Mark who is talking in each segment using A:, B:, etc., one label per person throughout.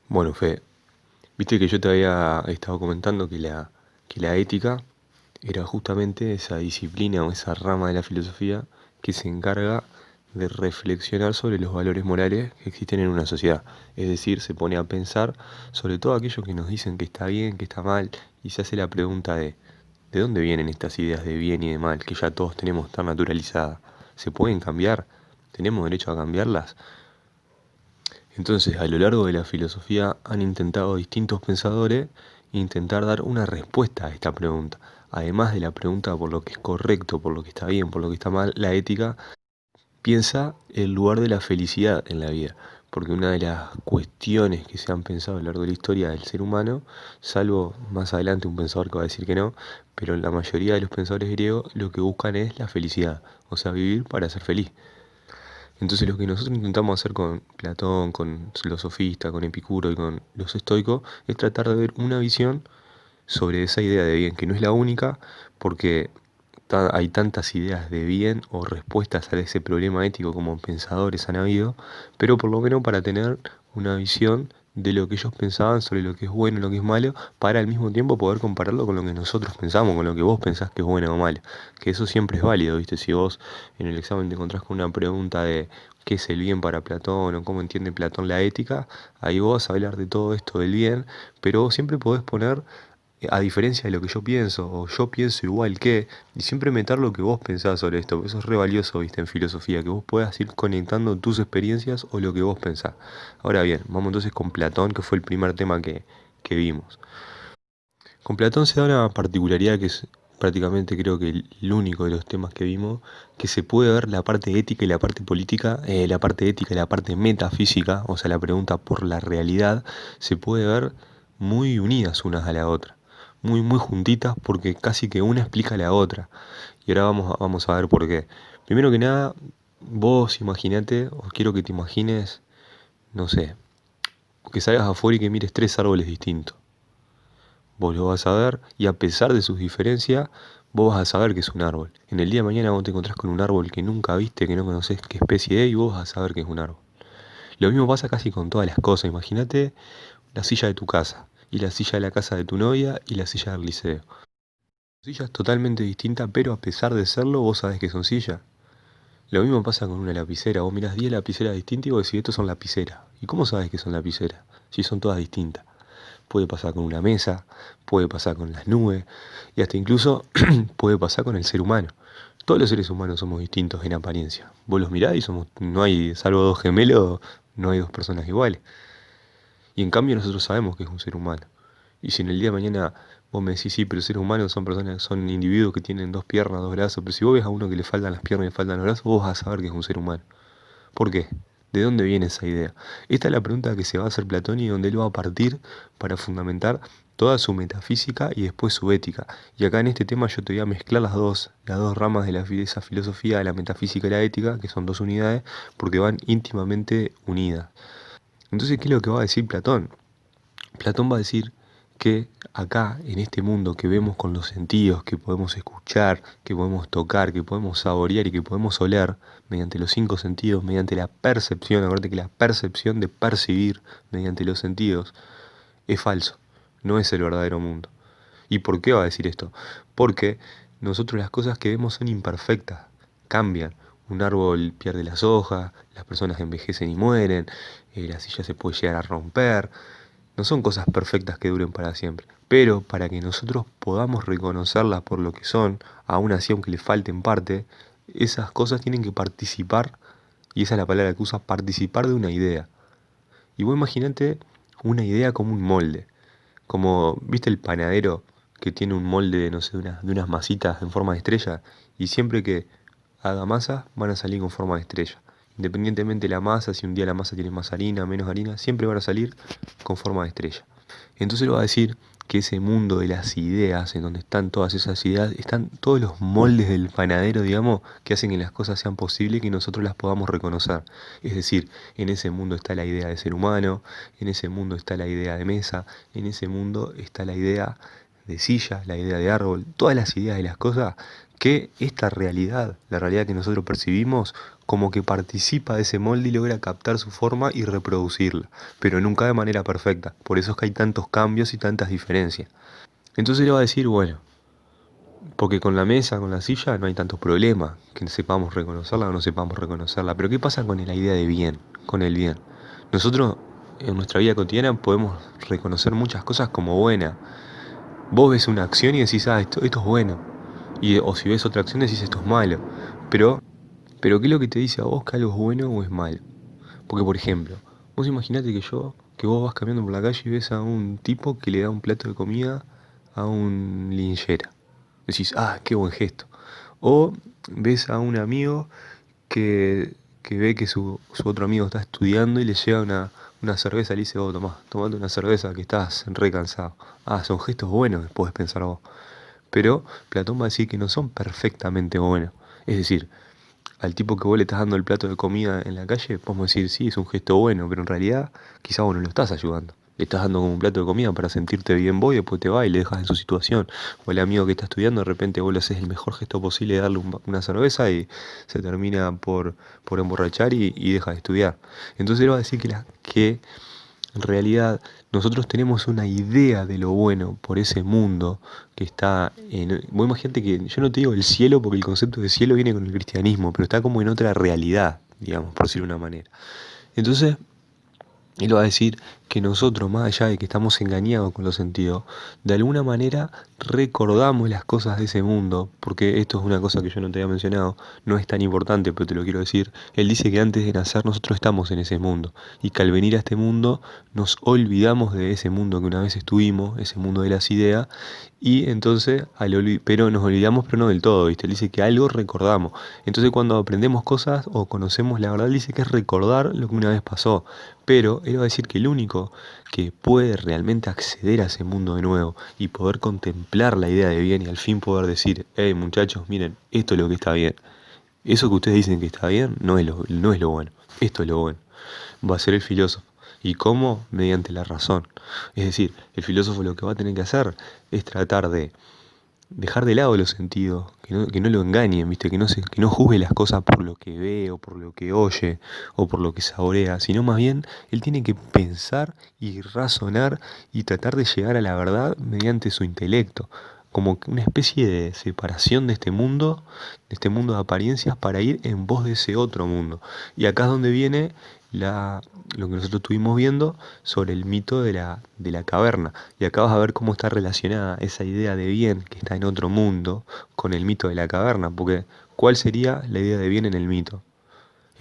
A: Bueno, Fe, viste que yo te había estado comentando que la ética era justamente esa disciplina o esa rama de la filosofía que se encarga de reflexionar sobre los valores morales que existen en una sociedad. Es decir, se pone a pensar sobre todo aquello que nos dicen que está bien, que está mal, y se hace la pregunta ¿de dónde vienen estas ideas de bien y de mal que ya todos tenemos tan naturalizadas? ¿Se pueden cambiar? ¿Tenemos derecho a cambiarlas? Entonces, a lo largo de la filosofía han intentado distintos pensadores intentar dar una respuesta a esta pregunta. Además de la pregunta por lo que es correcto, por lo que está bien, por lo que está mal, la ética piensa el lugar de la felicidad en la vida. Porque una de las cuestiones que se han pensado a lo largo de la historia del ser humano, salvo más adelante un pensador que va a decir que no, pero la mayoría de los pensadores griegos lo que buscan es la felicidad, o sea, vivir para ser feliz. Entonces lo que nosotros intentamos hacer con Platón, con los sofistas, con Epicuro y con los estoicos es tratar de ver una visión sobre esa idea de bien, que no es la única, porque hay tantas ideas de bien o respuestas a ese problema ético como pensadores han habido, pero por lo menos para tener una visión de lo que ellos pensaban sobre lo que es bueno y lo que es malo, para al mismo tiempo poder compararlo con lo que nosotros pensamos, con lo que vos pensás que es bueno o malo. Que eso siempre es válido, ¿viste? Si vos en el examen te encontrás con una pregunta de qué es el bien para Platón o cómo entiende Platón la ética, ahí vos vas a hablar de todo esto del bien, pero vos siempre podés poner a diferencia de lo que yo pienso, o yo pienso igual que, y siempre meter lo que vos pensás sobre esto, porque eso es re valioso, viste, en filosofía, que vos puedas ir conectando tus experiencias o lo que vos pensás. Ahora bien, vamos entonces con Platón, que fue el primer tema que vimos. Con Platón se da una particularidad que es prácticamente creo que el único de los temas que vimos, que se puede ver la parte ética y la parte política, la parte ética y la parte metafísica, o sea, la pregunta por la realidad, se puede ver muy unidas unas a la otra, muy juntitas porque casi que una explica a la otra. Y ahora vamos a ver por qué. Primero que nada, vos imaginate, o quiero que te imagines, no sé, que salgas afuera y que mires tres árboles distintos. Vos lo vas a ver y a pesar de sus diferencias, vos vas a saber que es un árbol. En el día de mañana vos te encontrás con un árbol que nunca viste, que no conocés qué especie es y vos vas a saber que es un árbol. Lo mismo pasa casi con todas las cosas. Imagínate la silla de tu casa y la silla de la casa de tu novia y la silla del liceo. Sillas totalmente distintas, pero a pesar de serlo, vos sabés que son sillas. Lo mismo pasa con una lapicera. Vos mirás 10 lapiceras distintas y vos decís, estos son lapiceras. ¿Y cómo sabés que son lapiceras? Si son todas distintas. Puede pasar con una mesa, puede pasar con las nubes y hasta incluso puede pasar con el ser humano. Todos los seres humanos somos distintos en apariencia. Vos los mirás y no hay, salvo dos gemelos, no hay dos personas iguales. Y en cambio nosotros sabemos que es un ser humano. Y si en el día de mañana vos me decís, sí, pero seres humanos son personas, son individuos que tienen dos piernas, dos brazos, pero si vos ves a uno que le faltan las piernas y le faltan los brazos, vos vas a saber que es un ser humano. ¿Por qué? ¿De dónde viene esa idea? Esta es la pregunta que se va a hacer Platón y donde él va a partir para fundamentar toda su metafísica y después su ética. Y acá en este tema yo te voy a mezclar las dos ramas de esa filosofía, de la metafísica y la ética, que son dos unidades, porque van íntimamente unidas. Entonces, ¿qué es lo que va a decir Platón? Platón va a decir que acá, en este mundo que vemos con los sentidos, que podemos escuchar, que podemos tocar, que podemos saborear y que podemos oler, mediante los cinco sentidos, mediante la percepción, acuérdate que la percepción de percibir mediante los sentidos es falso, no es el verdadero mundo. ¿Y por qué va a decir esto? Porque nosotros las cosas que vemos son imperfectas, cambian. Un árbol pierde las hojas, las personas envejecen y mueren, la silla se puede llegar a romper, no son cosas perfectas que duren para siempre, pero para que nosotros podamos reconocerlas por lo que son, aún así aunque le falten parte, esas cosas tienen que participar, y esa es la palabra que usa, participar de una idea. Y vos imaginate una idea como un molde, como, ¿viste el panadero que tiene un molde, no sé, de unas masitas en forma de estrella? Y siempre que haga masa, van a salir con forma de estrella. Independientemente de la masa, si un día la masa tiene más harina, menos harina, siempre van a salir con forma de estrella. Entonces le va a decir que ese mundo de las ideas, en donde están todas esas ideas, están todos los moldes del panadero, digamos, que hacen que las cosas sean posibles y que nosotros las podamos reconocer. Es decir, en ese mundo está la idea de ser humano, en ese mundo está la idea de mesa, en ese mundo está la idea de silla, la idea de árbol, todas las ideas de las cosas que esta realidad, la realidad que nosotros percibimos, como que participa de ese molde y logra captar su forma y reproducirla, pero nunca de manera perfecta. Por eso es que hay tantos cambios y tantas diferencias. Entonces le va a decir, bueno, porque con la mesa, con la silla, no hay tantos problemas, que sepamos reconocerla o no sepamos reconocerla. Pero ¿qué pasa con la idea de bien, con el bien? Nosotros en nuestra vida cotidiana podemos reconocer muchas cosas como buenas. Vos ves una acción y decís, esto es bueno. O si ves otra acción decís, esto es malo. Pero, pero ¿qué es lo que te dice a vos que algo es bueno o es malo? Porque, por ejemplo, vos imaginate que vos vas caminando por la calle y ves a un tipo que le da un plato de comida a un linchera. Decís, qué buen gesto. O ves a un amigo que ve que su otro amigo está estudiando y le lleva una cerveza y le dice, tomate una cerveza que estás re cansado. Son gestos buenos, podés pensar vos. Pero Platón va a decir que no son perfectamente buenos. Es decir, al tipo que vos le estás dando el plato de comida en la calle, podemos decir, sí, es un gesto bueno, pero en realidad quizá vos no lo estás ayudando. Le estás dando como un plato de comida para sentirte bien vos y después te vas y le dejas en su situación. O el amigo que está estudiando, de repente vos le haces el mejor gesto posible de darle una cerveza y se termina por emborrachar y deja de estudiar. Entonces él va a decir que en realidad nosotros tenemos una idea de lo bueno por ese mundo que está en... Vos imagínate que yo no te digo el cielo porque el concepto de cielo viene con el cristianismo, pero está como en otra realidad, digamos, por decirlo de una manera. Entonces, él va a decir que nosotros, más allá de que estamos engañados con los sentidos, de alguna manera recordamos las cosas de ese mundo, porque esto es una cosa que yo no te había mencionado, no es tan importante, pero te lo quiero decir. Él dice que antes de nacer nosotros estamos en ese mundo, y que al venir a este mundo nos olvidamos de ese mundo que una vez estuvimos, ese mundo de las ideas, y entonces, pero nos olvidamos, pero no del todo, ¿viste? Él dice que algo recordamos. Entonces cuando aprendemos cosas o conocemos la verdad, él dice que es recordar lo que una vez pasó. Pero él va a decir que el único que puede realmente acceder a ese mundo de nuevo y poder contemplar la idea de bien y al fin poder decir, hey muchachos, miren, esto es lo que está bien. Eso que ustedes dicen que está bien no es lo bueno, esto es lo bueno. Va a ser el filósofo. ¿Y cómo? Mediante la razón. Es decir, el filósofo lo que va a tener que hacer es tratar de dejar de lado los sentidos, que no lo engañen, ¿viste? Que no juzgue las cosas por lo que ve o por lo que oye o por lo que saborea, sino más bien él tiene que pensar y razonar y tratar de llegar a la verdad mediante su intelecto, como que una especie de separación de este mundo de apariencias para ir en pos de ese otro mundo. Y acá es donde viene lo que nosotros estuvimos viendo sobre el mito de la caverna. Y acá vas a ver cómo está relacionada esa idea de bien que está en otro mundo con el mito de la caverna. Porque, ¿cuál sería la idea de bien en el mito?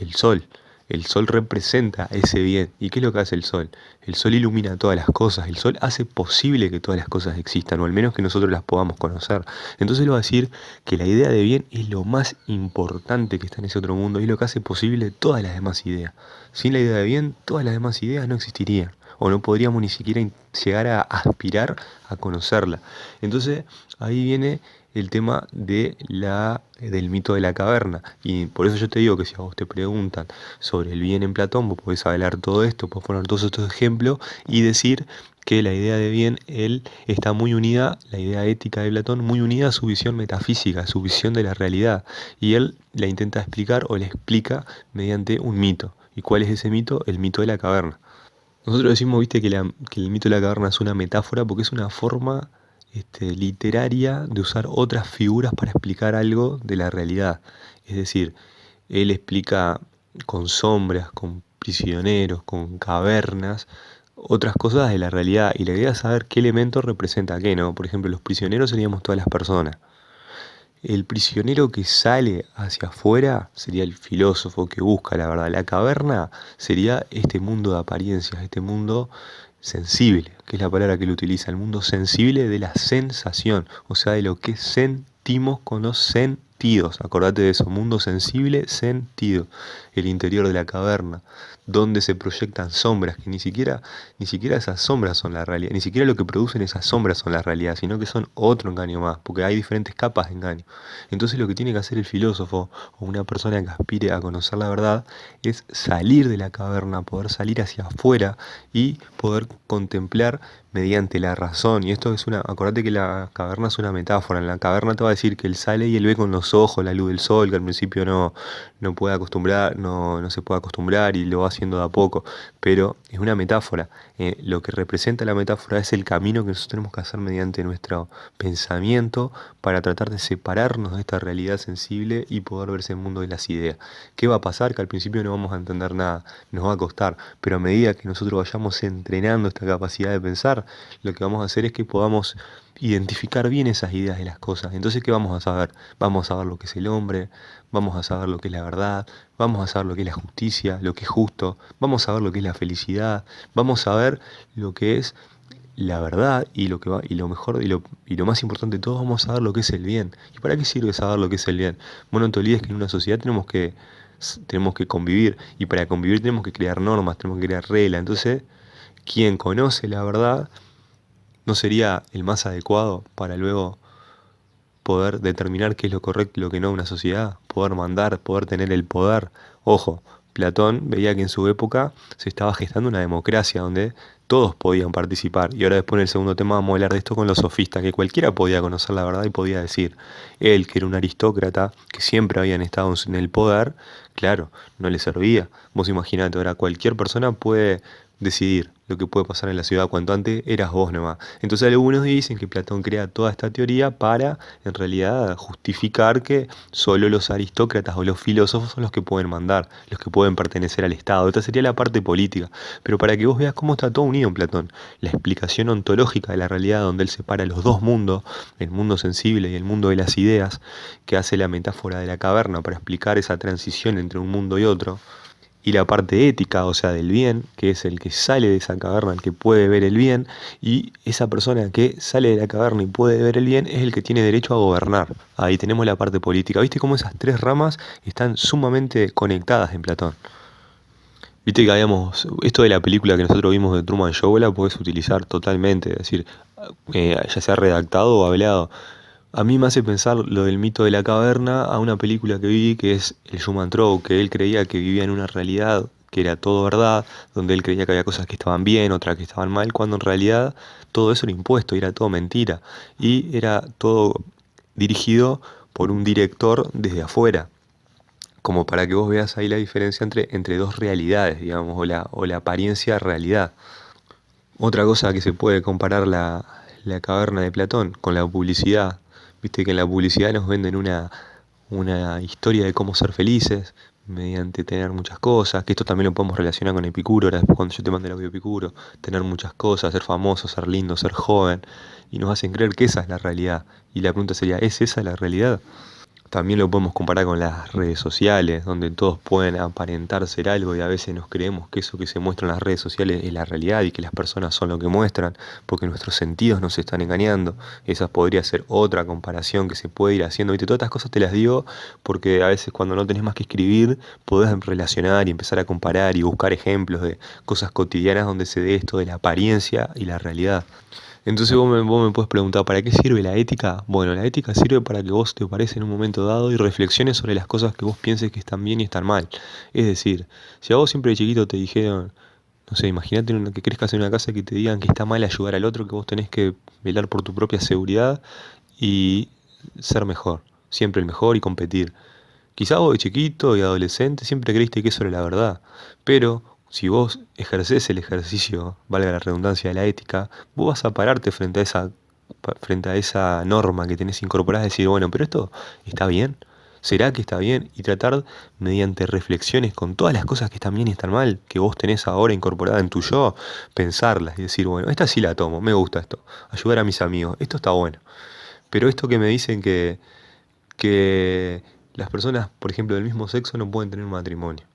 A: El sol. El sol representa ese bien. ¿Y qué es lo que hace el sol? El sol ilumina todas las cosas. El sol hace posible que todas las cosas existan, o al menos que nosotros las podamos conocer. Entonces él va a decir que la idea de bien es lo más importante que está en ese otro mundo y es lo que hace posible todas las demás ideas. Sin la idea de bien, todas las demás ideas no existirían. O no podríamos ni siquiera llegar a aspirar a conocerla. Entonces ahí viene el tema del mito de la caverna. Y por eso yo te digo que si a vos te preguntan sobre el bien en Platón, vos podés hablar todo esto, podés poner todos estos ejemplos y decir que la idea de bien, él está muy unida, la idea ética de Platón, muy unida a su visión metafísica, a su visión de la realidad. Y él la intenta explicar o la explica mediante un mito. ¿Y cuál es ese mito? El mito de la caverna. Nosotros decimos, viste, que el mito de la caverna es una metáfora porque es una forma literaria de usar otras figuras para explicar algo de la realidad. Es decir, él explica con sombras, con prisioneros, con cavernas, otras cosas de la realidad. Y la idea es saber qué elemento representa qué, ¿no? Por ejemplo, los prisioneros seríamos todas las personas. El prisionero que sale hacia afuera sería el filósofo que busca la verdad. La caverna sería este mundo de apariencias, este mundo sensible, que es la palabra que él utiliza, el mundo sensible de la sensación, o sea, de lo que sentimos con los sentidos. Acordate de eso, mundo sensible, sentido, el interior de la caverna. donde se proyectan sombras, que ni siquiera esas sombras son la realidad, ni siquiera lo que producen esas sombras son la realidad, sino que son otro engaño más, porque hay diferentes capas de engaño. Entonces lo que tiene que hacer el filósofo o una persona que aspire a conocer la verdad es salir de la caverna, poder salir hacia afuera y poder contemplar mediante la razón. Y esto es acordate que la caverna es una metáfora. En la caverna te va a decir que él sale y él ve con los ojos la luz del sol, que al principio no puede acostumbrar, no se puede acostumbrar y lo va haciendo de a poco. Pero es una metáfora. Lo que representa la metáfora es el camino que nosotros tenemos que hacer mediante nuestro pensamiento para tratar de separarnos de esta realidad sensible y poder verse el mundo de las ideas. ¿Qué va a pasar? Que al principio no vamos a entender nada, nos va a costar, pero a medida que nosotros vayamos entrenando esta capacidad de pensar, lo que vamos a hacer es que podamos identificar bien esas ideas de las cosas. Entonces, ¿qué vamos a saber? Vamos a saber lo que es el hombre, vamos a saber lo que es la verdad, vamos a saber lo que es la justicia, lo que es justo, vamos a saber lo que es la felicidad, vamos a ver lo que es la verdad y lo que va, y lo mejor y lo más importante de todo, vamos a saber lo que es el bien. ¿Y para qué sirve saber lo que es el bien? Bueno, no te olvides que en una sociedad tenemos que convivir, y para convivir tenemos que crear normas, tenemos que crear reglas. Entonces, quien conoce la verdad no sería el más adecuado para luego poder determinar qué es lo correcto y lo que no en una sociedad, poder mandar, poder tener el poder. Ojo, Platón veía que en su época se estaba gestando una democracia donde todos podían participar. Y ahora después en el segundo tema vamos a hablar de esto con los sofistas, que cualquiera podía conocer la verdad y podía decir. Él, que era un aristócrata, que siempre habían estado en el poder, claro, no le servía. Vos imaginate, ahora cualquier persona puede decidir lo que puede pasar en la ciudad cuanto antes eras vos nomás. Entonces algunos dicen que Platón crea toda esta teoría para en realidad justificar que solo los aristócratas o los filósofos son los que pueden mandar, los que pueden pertenecer al Estado. Esta sería la parte política. Pero para que vos veas cómo está todo unido en Platón, la explicación ontológica de la realidad donde él separa los dos mundos, el mundo sensible y el mundo de las ideas, que hace la metáfora de la caverna para explicar esa transición entre un mundo y otro, y la parte ética, o sea, del bien, que es el que sale de esa caverna, el que puede ver el bien, y esa persona que sale de la caverna y puede ver el bien es el que tiene derecho a gobernar. Ahí tenemos la parte política. ¿Viste cómo esas tres ramas están sumamente conectadas en Platón? Viste que habíamos, esto de la película que nosotros vimos de Truman Show, vos la podés utilizar totalmente, es decir, ya sea redactado o hablado. A mí me hace pensar lo del mito de la caverna a una película que vi que es el Truman Show, que él creía que vivía en una realidad que era todo verdad, donde él creía que había cosas que estaban bien, otras que estaban mal, cuando en realidad todo eso era impuesto y era todo mentira. Y era todo dirigido por un director desde afuera, como para que vos veas ahí la diferencia entre dos realidades, digamos, o la apariencia realidad. Otra cosa que se puede comparar la caverna de Platón con la publicidad. Viste que en la publicidad nos venden una historia de cómo ser felices mediante tener muchas cosas, que esto también lo podemos relacionar con Epicuro, ahora después cuando yo te mande el audio de Epicuro, tener muchas cosas, ser famoso, ser lindo, ser joven, y nos hacen creer que esa es la realidad. Y la pregunta sería, ¿es esa la realidad? También lo podemos comparar con las redes sociales, donde todos pueden aparentar ser algo y a veces nos creemos que eso que se muestra en las redes sociales es la realidad y que las personas son lo que muestran, porque nuestros sentidos nos están engañando. Esa podría ser otra comparación que se puede ir haciendo. ¿Viste? Todas estas cosas te las digo porque a veces cuando no tenés más que escribir, podés relacionar y empezar a comparar y buscar ejemplos de cosas cotidianas donde se dé esto de la apariencia y la realidad. Entonces vos me puedes preguntar, ¿para qué sirve la ética? Bueno, la ética sirve para que vos te pares en un momento dado y reflexiones sobre las cosas que vos pienses que están bien y están mal. Es decir, si a vos siempre de chiquito te dijeron, no sé, imagínate que crezcas en una casa que te digan que está mal ayudar al otro, que vos tenés que velar por tu propia seguridad y ser mejor, siempre el mejor y competir. Quizá vos de chiquito y adolescente siempre creíste que eso era la verdad, pero si vos ejercés el ejercicio, valga la redundancia, de la ética, vos vas a pararte frente a esa norma que tenés incorporada y decir, bueno, pero esto está bien, ¿será que está bien? Y tratar mediante reflexiones con todas las cosas que están bien y están mal, que vos tenés ahora incorporada en tu yo, pensarlas y decir, bueno, esta sí la tomo, me gusta esto, ayudar a mis amigos, esto está bueno. Pero esto que me dicen que las personas, por ejemplo, del mismo sexo no pueden tener un matrimonio.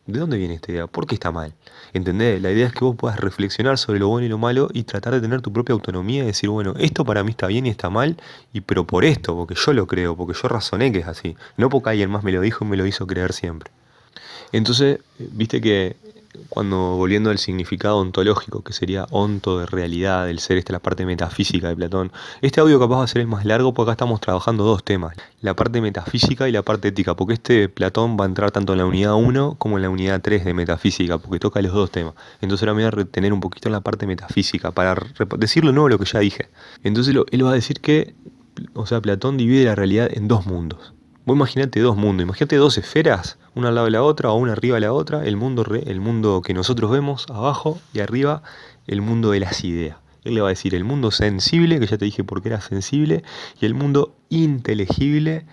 A: ¿De dónde viene esta idea? ¿Por qué está mal? ¿Entendés? La idea es que vos puedas reflexionar sobre lo bueno y lo malo y tratar de tener tu propia autonomía y decir, bueno, esto para mí está bien y está mal, y pero por esto, porque yo lo creo, porque yo razoné que es así, no porque alguien más me lo dijo y me lo hizo creer siempre. Entonces, viste que cuando volviendo al significado ontológico, que sería onto de realidad, del ser, esta es la parte metafísica de Platón. Este audio capaz va a ser el más largo porque acá estamos trabajando dos temas, la parte metafísica y la parte ética, porque este Platón va a entrar tanto en la unidad uno como en la unidad 3 de metafísica, porque toca los dos temas. Entonces ahora me voy a retener un poquito en la parte metafísica para decirlo nuevo lo que ya dije. Entonces él va a decir que, o sea, Platón divide la realidad en dos mundos. Vos imaginate dos mundos, imagínate dos esferas, una al lado de la otra o una arriba de la otra, el mundo que nosotros vemos abajo y arriba el mundo de las ideas. Él le va a decir el mundo sensible, que ya te dije por qué era sensible, y el mundo inteligible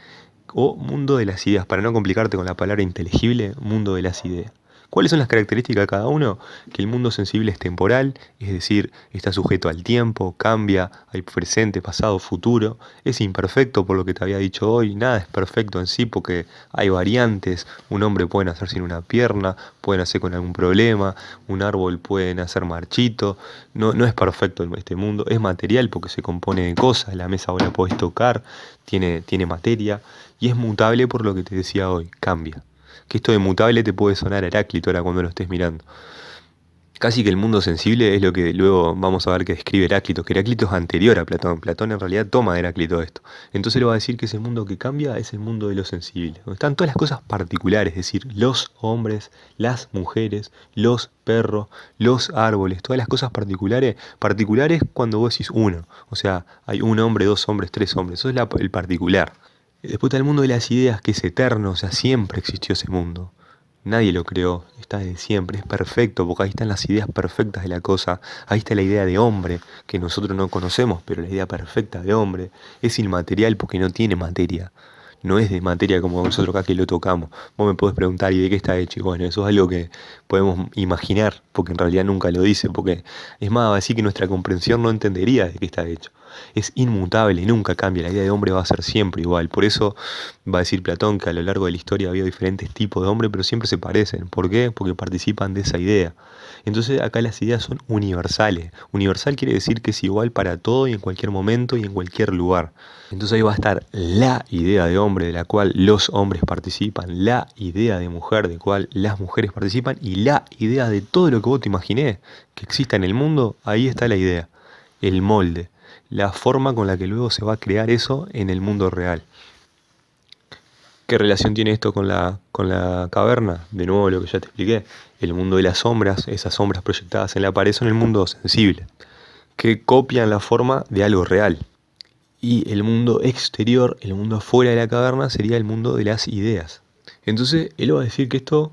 A: o mundo de las ideas. Para no complicarte con la palabra inteligible, mundo de las ideas. ¿Cuáles son las características de cada uno? Que el mundo sensible es temporal, es decir, está sujeto al tiempo, cambia, hay presente, pasado, futuro, es imperfecto por lo que te había dicho hoy, nada es perfecto en sí porque hay variantes, un hombre puede nacer sin una pierna, puede nacer con algún problema, un árbol puede nacer marchito, no es perfecto este mundo, es material porque se compone de cosas, la mesa vos la podés tocar, tiene materia y es mutable por lo que te decía hoy, cambia. Que esto de mutable te puede sonar a Heráclito ahora cuando lo estés mirando. Casi que el mundo sensible es lo que luego vamos a ver que describe Heráclito, que Heráclito es anterior a Platón. Platón en realidad toma de Heráclito esto. Entonces él va a decir que ese mundo que cambia es el mundo de lo sensible, donde están todas las cosas particulares, es decir, los hombres, las mujeres, los perros, los árboles, todas las cosas particulares. Particulares cuando vos decís uno, o sea, hay un hombre, dos hombres, tres hombres, eso es el particular. Después está el mundo de las ideas, que es eterno, o sea, siempre existió ese mundo. Nadie lo creó, está desde siempre, es perfecto, porque ahí están las ideas perfectas de la cosa. Ahí está la idea de hombre, que nosotros no conocemos, pero la idea perfecta de hombre es inmaterial porque no tiene materia. No es de materia como nosotros acá que lo tocamos. Vos me podés preguntar, ¿y de qué está hecho? Y bueno, eso es algo que podemos imaginar, porque en realidad nunca lo dice, porque es más, va a decir que nuestra comprensión no entendería de qué está hecho. Es inmutable, nunca cambia, la idea de hombre va a ser siempre igual. Por eso va a decir Platón que a lo largo de la historia ha habido diferentes tipos de hombre, pero siempre se parecen. ¿Por qué? Porque participan de esa idea. Entonces acá las ideas son universales. Universal quiere decir que es igual para todo y en cualquier momento y en cualquier lugar. Entonces ahí va a estar la idea de hombre de la cual los hombres participan, la idea de mujer de la cual las mujeres participan y la idea de todo lo que vos te imaginés que exista en el mundo, ahí está la idea, el molde, la forma con la que luego se va a crear eso en el mundo real. ¿Qué relación tiene esto con la caverna? De nuevo lo que ya te expliqué. El mundo de las sombras, esas sombras proyectadas en la pared son el mundo sensible, que copian la forma de algo real. Y el mundo exterior, el mundo afuera de la caverna, sería el mundo de las ideas. Entonces, él va a decir que esto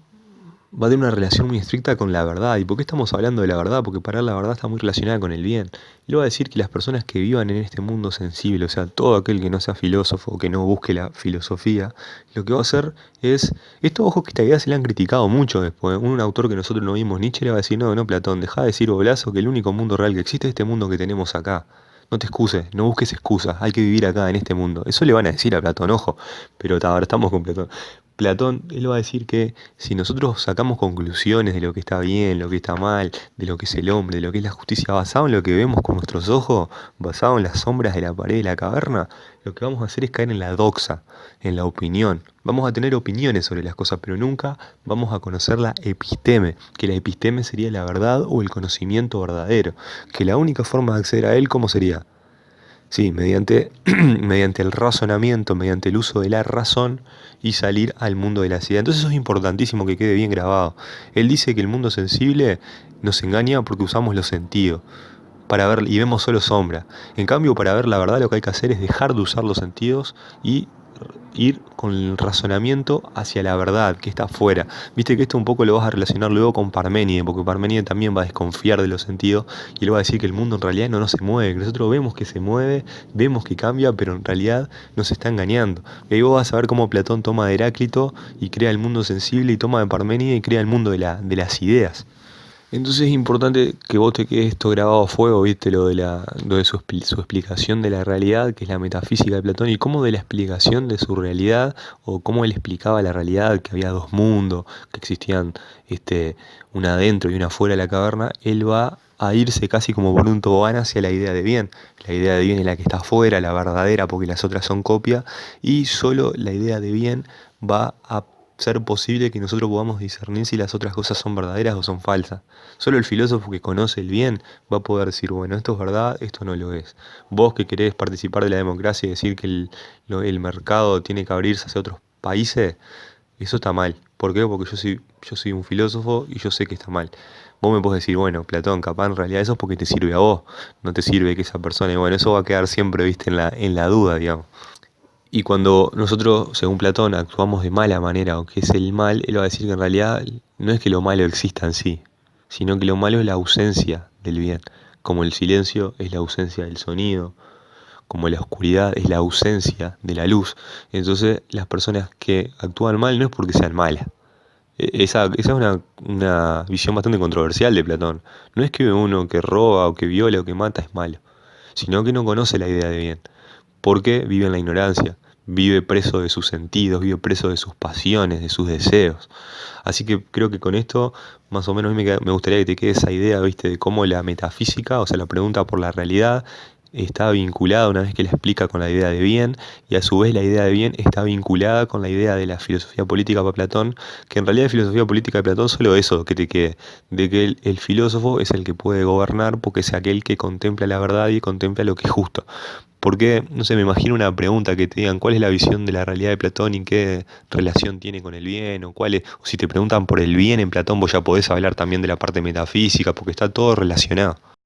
A: va a tener una relación muy estricta con la verdad. ¿Y por qué estamos hablando de la verdad? Porque para él la verdad está muy relacionada con el bien. Él va a decir que las personas que vivan en este mundo sensible, o sea, todo aquel que no sea filósofo o que no busque la filosofía, lo que va a hacer es... Esto, ojo, que esta idea se la han criticado mucho después. Un autor que nosotros no vimos, Nietzsche, le va a decir, no, Platón, deja de decir bolazo que el único mundo real que existe es este mundo que tenemos acá. No te excuses, no busques excusas, hay que vivir acá en este mundo. Eso le van a decir a Platón, ojo, pero ahora estamos con Platón. Platón, él va a decir que si nosotros sacamos conclusiones de lo que está bien, lo que está mal, de lo que es el hombre, de lo que es la justicia, basado en lo que vemos con nuestros ojos, basado en las sombras de la pared de la caverna, lo que vamos a hacer es caer en la doxa, en la opinión. Vamos a tener opiniones sobre las cosas, pero nunca vamos a conocer la episteme, que la episteme sería la verdad o el conocimiento verdadero, que la única forma de acceder a él, ¿cómo sería? Sí, mediante el razonamiento, mediante el uso de la razón y salir al mundo de la ideas. Entonces eso es importantísimo que quede bien grabado. Él dice que el mundo sensible nos engaña porque usamos los sentidos para ver y vemos solo sombra. En cambio, para ver la verdad lo que hay que hacer es dejar de usar los sentidos y ir con el razonamiento hacia la verdad que está afuera. Viste que esto un poco lo vas a relacionar luego con Parménides, porque Parménides también va a desconfiar de los sentidos y él va a decir que el mundo en realidad no se mueve, que nosotros vemos que se mueve, vemos que cambia, pero en realidad nos está engañando. Y ahí vos vas a ver cómo Platón toma de Heráclito y crea el mundo sensible y toma de Parménides y crea el mundo de las ideas. Entonces es importante que vos te quedes esto grabado a fuego, viste, lo de su explicación de la realidad, que es la metafísica de Platón, y cómo de la explicación de su realidad, o cómo él explicaba la realidad, que había dos mundos, que existían una adentro y una afuera de la caverna, él va a irse casi como por un tobogán hacia la idea de bien. La idea de bien es la que está afuera, la verdadera, porque las otras son copia, y solo la idea de bien va a ser posible que nosotros podamos discernir si las otras cosas son verdaderas o son falsas. Solo el filósofo que conoce el bien va a poder decir, bueno, esto es verdad, esto no lo es. Vos que querés participar de la democracia y decir que el mercado tiene que abrirse hacia otros países, eso está mal. ¿Por qué? Porque yo soy un filósofo y yo sé que está mal. Vos me podés decir, bueno, Platón, capaz en realidad eso es porque te sirve a vos, no te sirve que esa persona, y bueno, eso va a quedar siempre, viste, en la duda, digamos. Y cuando nosotros, según Platón, actuamos de mala manera o que es el mal, él va a decir que en realidad no es que lo malo exista en sí, sino que lo malo es la ausencia del bien, como el silencio es la ausencia del sonido, como la oscuridad es la ausencia de la luz. Entonces, las personas que actúan mal no es porque sean malas. Esa es una visión bastante controversial de Platón. No es que uno que roba o que viola o que mata es malo, sino que no conoce la idea de bien, porque vive en la ignorancia, vive preso de sus sentidos, vive preso de sus pasiones, de sus deseos. Así que creo que con esto, más o menos, a mí me gustaría que te quede esa idea, ¿viste? De cómo la metafísica, o sea, la pregunta por la realidad, está vinculada una vez que la explica con la idea de bien, y a su vez la idea de bien está vinculada con la idea de la filosofía política para Platón, que en realidad la filosofía política de Platón solo eso que te quede, de que el filósofo es el que puede gobernar porque es aquel que contempla la verdad y contempla lo que es justo. Porque, no sé, me imagino una pregunta que te digan cuál es la visión de la realidad de Platón y qué relación tiene con el bien, o si te preguntan por el bien en Platón, vos ya podés hablar también de la parte metafísica, porque está todo relacionado.